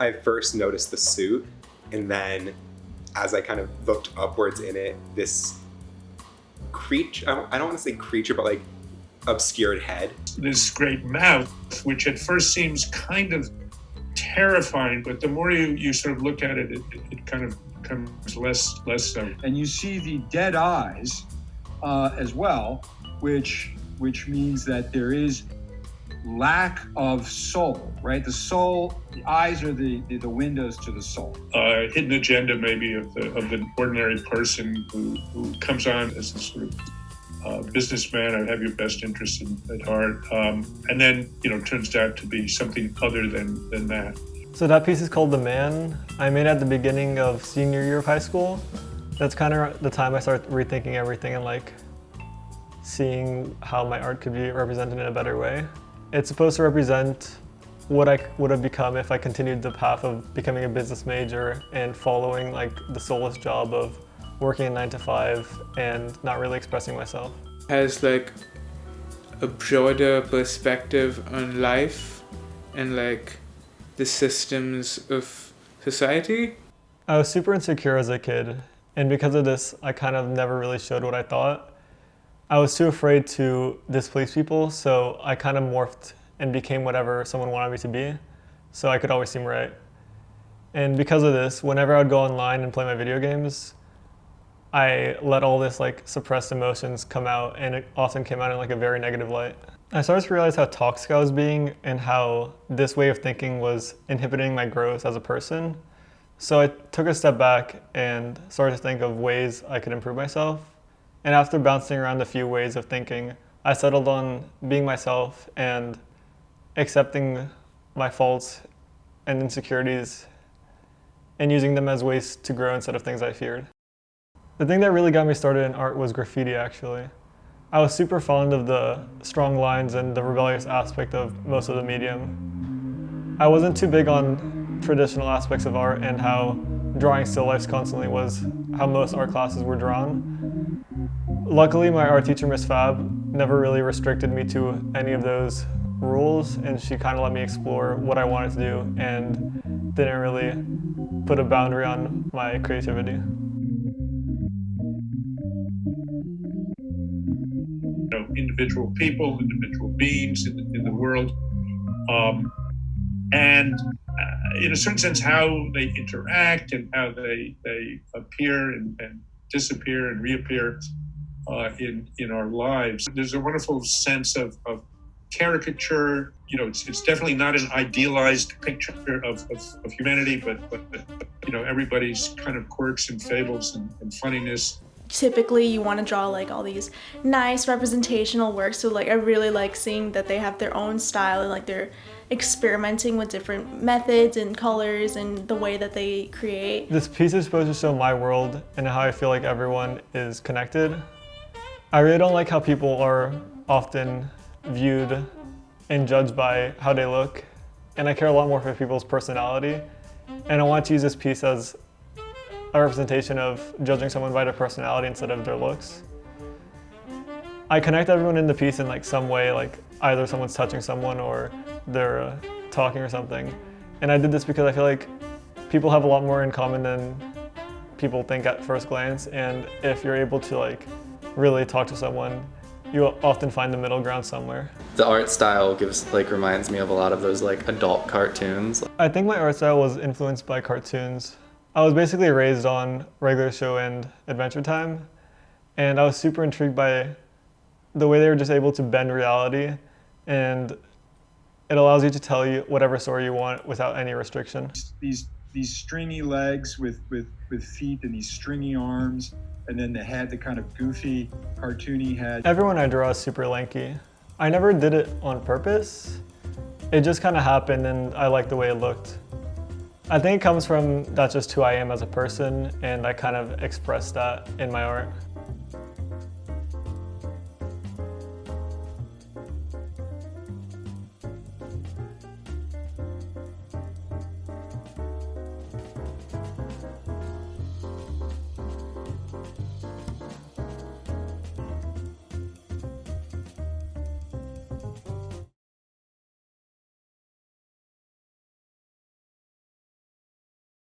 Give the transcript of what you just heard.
I first noticed the suit, and then as I kind of looked upwards in it, this creature, I don't want to say creature, but like obscured head. This great mouth, which at first seems kind of terrifying, but the more you sort of look at it, it kind of becomes less so. And you see the dead eyes as well, which means that there is lack of soul, right? The soul, the eyes are the windows to the soul. Hidden agenda maybe of the ordinary person who comes on as a sort of businessman. I have your best interest at heart, and then turns out to be something other than that. So that piece is called The Man. I made it at the beginning of senior year of high school. That's kind of the time I started rethinking everything and like seeing how my art could be represented in a better way. It's supposed to represent what I would have become if I continued the path of becoming a business major and following like the soulless job of working a 9 to 5 and not really expressing myself. Has like a broader perspective on life and like the systems of society. I was super insecure as a kid, and because of this, I kind of never really showed what I thought. I was too afraid to displease people, so I kind of morphed and became whatever someone wanted me to be, so I could always seem right. And because of this, whenever I would go online and play my video games, I let all this like suppressed emotions come out, and it often came out in like a very negative light. I started to realize how toxic I was being and how this way of thinking was inhibiting my growth as a person. So I took a step back and started to think of ways I could improve myself. And after bouncing around a few ways of thinking, I settled on being myself and accepting my faults and insecurities and using them as ways to grow instead of things I feared. The thing that really got me started in art was graffiti, actually. I was super fond of the strong lines and the rebellious aspect of most of the medium. I wasn't too big on traditional aspects of art and how drawing still lifes constantly was how most art classes were drawn. Luckily, my art teacher, Miss Fab, never really restricted me to any of those rules, and she kind of let me explore what I wanted to do and didn't really put a boundary on my creativity. Individual people, individual beings in the world, and in a certain sense how they interact and how they appear and disappear and reappear in our lives. There's a wonderful sense of caricature. It's definitely not an idealized picture of humanity, but everybody's kind of quirks and fables and funniness. Typically you want to draw like all these nice representational works, so like I really like seeing that they have their own style and like they're experimenting with different methods and colors and the way that they create. This piece is supposed to show my world and how I feel like everyone is connected. I really don't like how people are often viewed and judged by how they look, and I care a lot more for people's personality, and I want to use this piece as a representation of judging someone by their personality instead of their looks. I connect everyone in the piece in like some way, like either someone's touching someone or they're talking or something. And I did this because I feel like people have a lot more in common than people think at first glance, and if you're able to like really talk to someone, you often find the middle ground somewhere. The art style reminds me of a lot of those like adult cartoons. I think my art style was influenced by cartoons. I was basically raised on Regular Show and Adventure Time, and I was super intrigued by the way they were just able to bend reality, and it allows you to tell you whatever story you want without any restriction. These stringy legs with feet and these stringy arms, and then the head, the kind of goofy, cartoony head. Everyone I draw is super lanky. I never did it on purpose. It just kind of happened, and I liked the way it looked. I think it comes from that's just who I am as a person, and I kind of express that in my art.